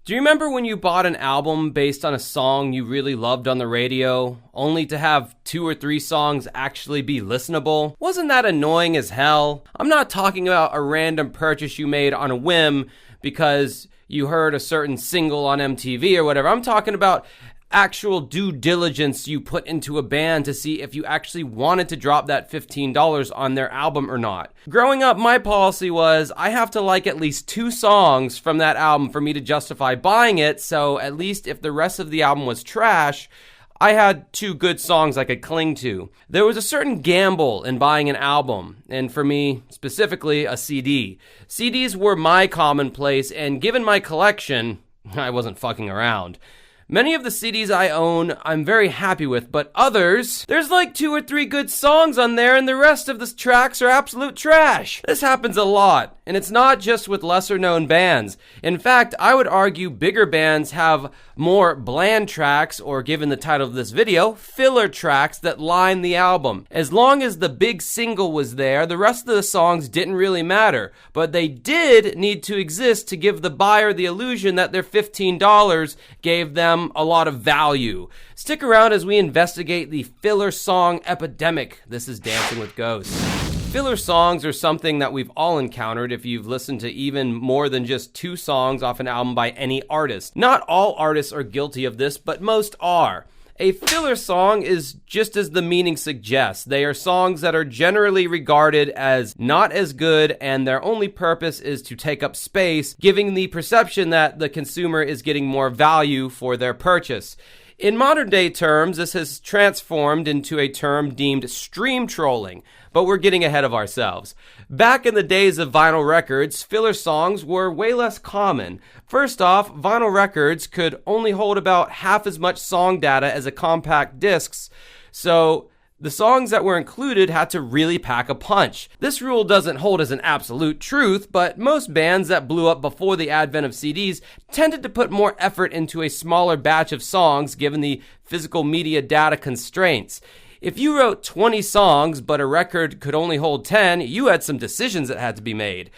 Do you remember when you bought an album based on a song you really loved on the radio, only to have 2 or 3 songs actually be listenable? Wasn't that annoying as hell? I'm not talking about a random purchase you made on a whim because you heard a certain single on MTV or whatever. I'm talking about actual due diligence you put into a band to see if you actually wanted to drop that $15 on their album or not. Growing up, my policy was I have to like at least 2 songs from that album for me to justify buying it, so at least if the rest of the album was trash, I had 2 good songs I could cling to. There was a certain gamble in buying an album, and for me, specifically, a CD. CDs were my commonplace, and given my collection, I wasn't fucking around. Many of the CDs I own, I'm very happy with, but others, there's like 2 or 3 good songs on there and the rest of the tracks are absolute trash. This happens a lot, and it's not just with lesser known bands. In fact, I would argue bigger bands have more bland tracks, or given the title of this video, filler tracks that line the album. As long as the big single was there, the rest of the songs didn't really matter, but they did need to exist to give the buyer the illusion that their $15 gave them a lot of value. Stick around as we investigate the filler song epidemic. This is Dancing with Ghosts. Filler songs are something that we've all encountered if you've listened to even more than just 2 songs off an album by any artist. Not all artists are guilty of this, but most are. A filler song is just as the meaning suggests. They are songs that are generally regarded as not as good, and their only purpose is to take up space, giving the perception that the consumer is getting more value for their purchase. In modern day terms, this has transformed into a term deemed stream trolling, but we're getting ahead of ourselves. Back in the days of vinyl records, filler songs were way less common. First off, vinyl records could only hold about half as much song data as a compact discs, so the songs that were included had to really pack a punch. This rule doesn't hold as an absolute truth, but most bands that blew up before the advent of CDs tended to put more effort into a smaller batch of songs given the physical media data constraints. If you wrote 20 songs but a record could only hold 10, you had some decisions that had to be made.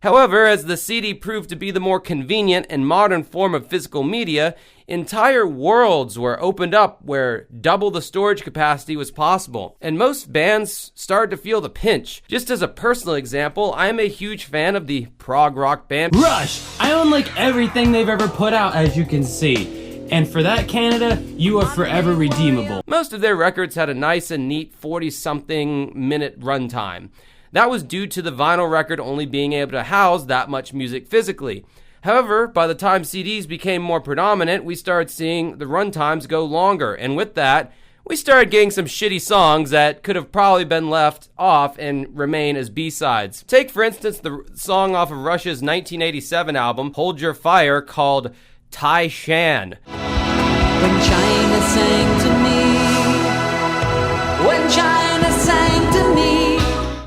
However, as the CD proved to be the more convenient and modern form of physical media, entire worlds were opened up where double the storage capacity was possible, and most bands started to feel the pinch. Just as a personal example, I am a huge fan of the prog rock band Rush! I own like everything they've ever put out, as you can see. And for that, Canada, you are forever redeemable. Most of their records had a nice and neat 40-something minute runtime. That was due to the vinyl record only being able to house that much music physically. However, by the time CDs became more predominant, we started seeing the runtimes go longer, and with that, we started getting some shitty songs that could have probably been left off and remain as B-sides. Take, for instance, the song off of Rush's 1987 album, Hold Your Fire, called Tai Shan. When China sang to me, when China sang to me.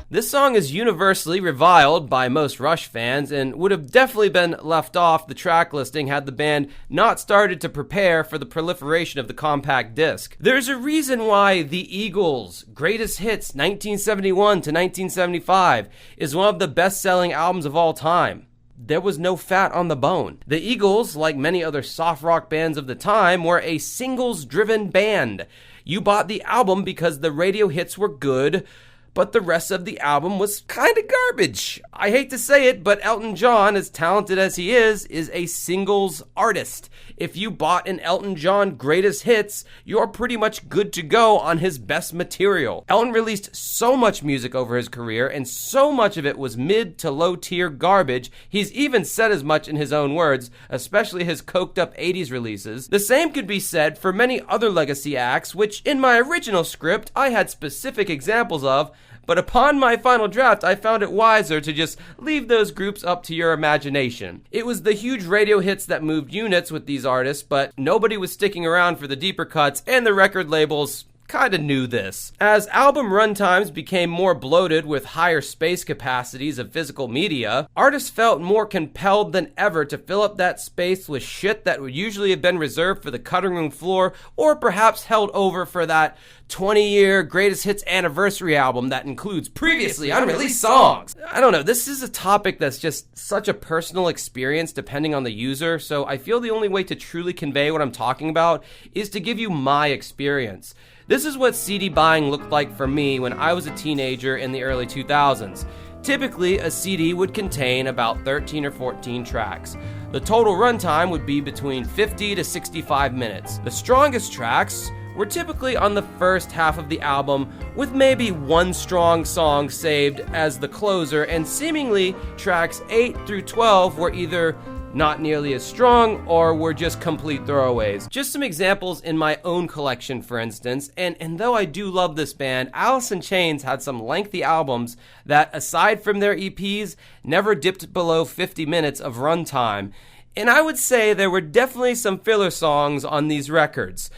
This song is universally reviled by most Rush fans and would have definitely been left off the track listing had the band not started to prepare for the proliferation of the compact disc. There's a reason why The Eagles' Greatest Hits 1971 to 1975 is one of the best-selling albums of all time. There was no fat on the bone. The Eagles, like many other soft rock bands of the time, were a singles-driven band. You bought the album because the radio hits were good, but the rest of the album was kind of garbage. I hate to say it, but Elton John, as talented as he is a singles artist. If you bought an Elton John Greatest Hits, you're pretty much good to go on his best material. Elton released so much music over his career, and so much of it was mid to low tier garbage. He's even said as much in his own words, especially his coked up 80s releases. The same could be said for many other legacy acts, which in my original script I had specific examples of, but upon my final draft, I found it wiser to just leave those groups up to your imagination. It was the huge radio hits that moved units with these artists, but nobody was sticking around for the deeper cuts, and the record labels kinda knew this. As album runtimes became more bloated with higher space capacities of physical media, artists felt more compelled than ever to fill up that space with shit that would usually have been reserved for the cutting room floor, or perhaps held over for that 20-year greatest hits anniversary album that includes previously unreleased songs. I don't know, this is a topic that's just such a personal experience depending on the user, so I feel the only way to truly convey what I'm talking about is to give you my experience. This is what CD buying looked like for me when I was a teenager in the early 2000s. Typically, a CD would contain about 13 or 14 tracks. The total runtime would be between 50 to 65 minutes. The strongest tracks were typically on the first half of the album, with maybe one strong song saved as the closer, and seemingly tracks 8 through 12 were either not nearly as strong or were just complete throwaways. Just some examples in my own collection, for instance, and though I do love this band, Alice in Chains had some lengthy albums that, aside from their EPs, never dipped below 50 minutes of runtime, and I would say there were definitely some filler songs on these records.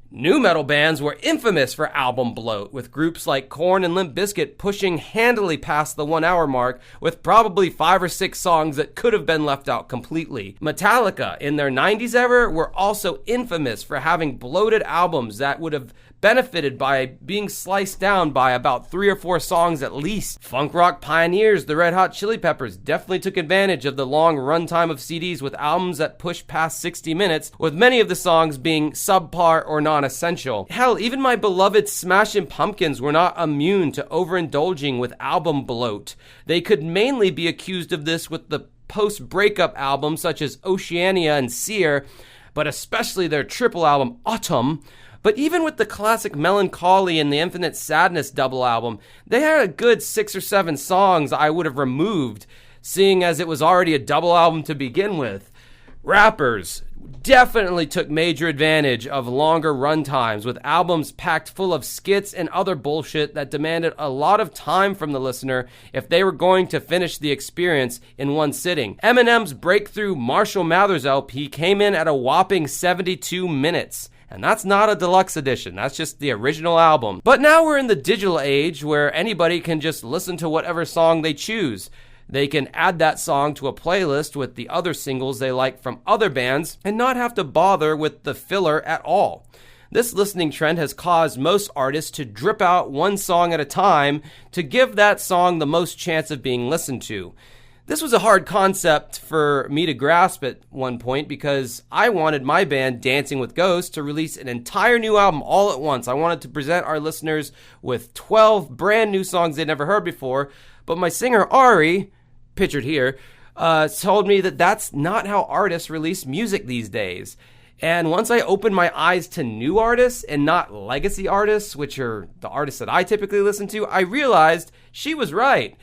Nu metal bands were infamous for album bloat, with groups like Korn and Limp Bizkit pushing handily past the 1 hour mark with probably 5 or 6 songs that could have been left out completely. Metallica, in their 90s era, were also infamous for having bloated albums that would have benefited by being sliced down by about 3 or 4 songs at least. Funk rock pioneers, the Red Hot Chili Peppers, definitely took advantage of the long runtime of CDs with albums that pushed past 60 minutes, with many of the songs being subpar or non-essential. Hell, even my beloved Smashing Pumpkins were not immune to overindulging with album bloat. They could mainly be accused of this with the post-breakup albums such as Oceania and Sear, but especially their triple album Autumn. But even with the classic Melancholy and the Infinite Sadness double album, they had a good 6 or 7 songs I would have removed, seeing as it was already a double album to begin with. Rappers definitely took major advantage of longer runtimes, with albums packed full of skits and other bullshit that demanded a lot of time from the listener if they were going to finish the experience in one sitting. Eminem's breakthrough Marshall Mathers LP came in at a whopping 72 minutes. And that's not a deluxe edition, that's just the original album. But now we're in the digital age where anybody can just listen to whatever song they choose. They can add that song to a playlist with the other singles they like from other bands and not have to bother with the filler at all. This listening trend has caused most artists to drip out one song at a time to give that song the most chance of being listened to. This was a hard concept for me to grasp at one point because I wanted my band, Dancing with Ghosts, to release an entire new album all at once. I wanted to present our listeners with 12 brand new songs they'd never heard before, but my singer Ari, pictured here, told me that that's not how artists release music these days. And once I opened my eyes to new artists and not legacy artists, which are the artists that I typically listen to, I realized she was right.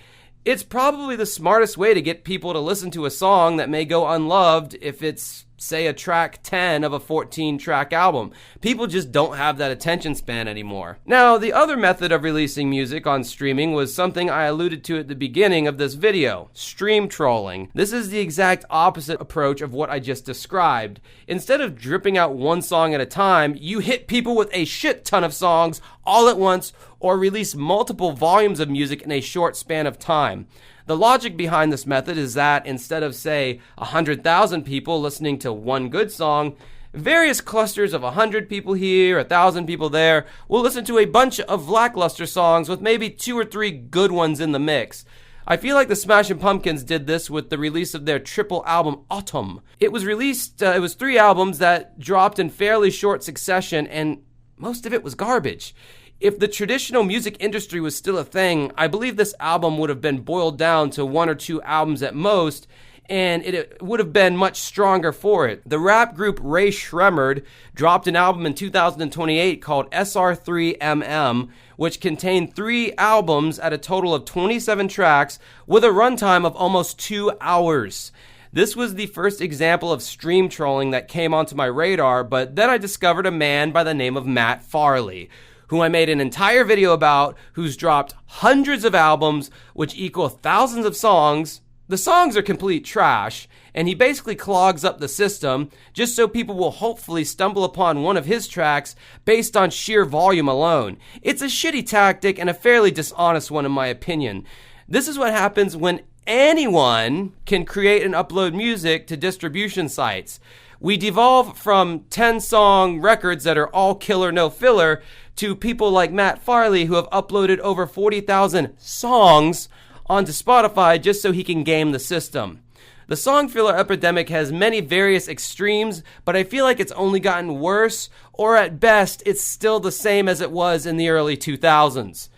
It's probably the smartest way to get people to listen to a song that may go unloved if it's, say, a track 10 of a 14-track album. People just don't have that attention span anymore. Now, the other method of releasing music on streaming was something I alluded to at the beginning of this video, stream trolling. This is the exact opposite approach of what I just described. Instead of dripping out one song at a time, you hit people with a shit ton of songs all at once or release multiple volumes of music in a short span of time. The logic behind this method is that instead of, say, 100,000 people listening to one good song, various clusters of 100 people here, 1,000 people there, will listen to a bunch of lackluster songs with maybe 2 or 3 good ones in the mix. I feel like the Smashing Pumpkins did this with the release of their triple album Autumn. It was 3 albums that dropped in fairly short succession, and most of it was garbage. If the traditional music industry was still a thing, I believe this album would have been boiled down to 1 or 2 albums at most, and it would have been much stronger for it. The rap group Ray Shremmerd dropped an album in 2028 called SR3MM, which contained 3 albums at a total of 27 tracks with a runtime of almost 2 hours. This was the first example of stream trolling that came onto my radar, but then I discovered a man by the name of Matt Farley, who I made an entire video about, who's dropped hundreds of albums, which equal thousands of songs, The songs are complete trash, and he basically clogs up the system just so people will hopefully stumble upon one of his tracks based on sheer volume alone. It's a shitty tactic and a fairly dishonest one in my opinion. This is what happens when anyone can create and upload music to distribution sites. We devolve from 10-song records that are all killer, no filler, to people like Matt Farley who have uploaded over 40,000 songs onto Spotify just so he can game the system. The song filler epidemic has many various extremes, but I feel like it's only gotten worse, or at best, it's still the same as it was in the early 2000s.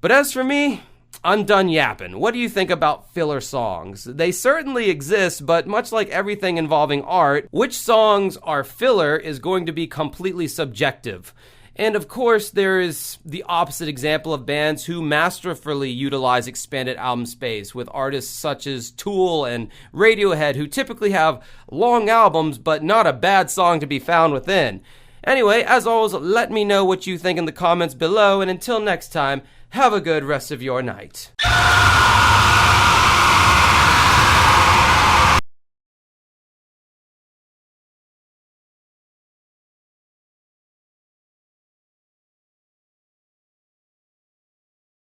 But as for me, I'm done yapping. What do you think about filler songs? They certainly exist, but much like everything involving art, which songs are filler is going to be completely subjective. And of course, there is the opposite example of bands who masterfully utilize expanded album space with artists such as Tool and Radiohead who typically have long albums but not a bad song to be found within. Anyway, as always, let me know what you think in the comments below, and until next time, have a good rest of your night.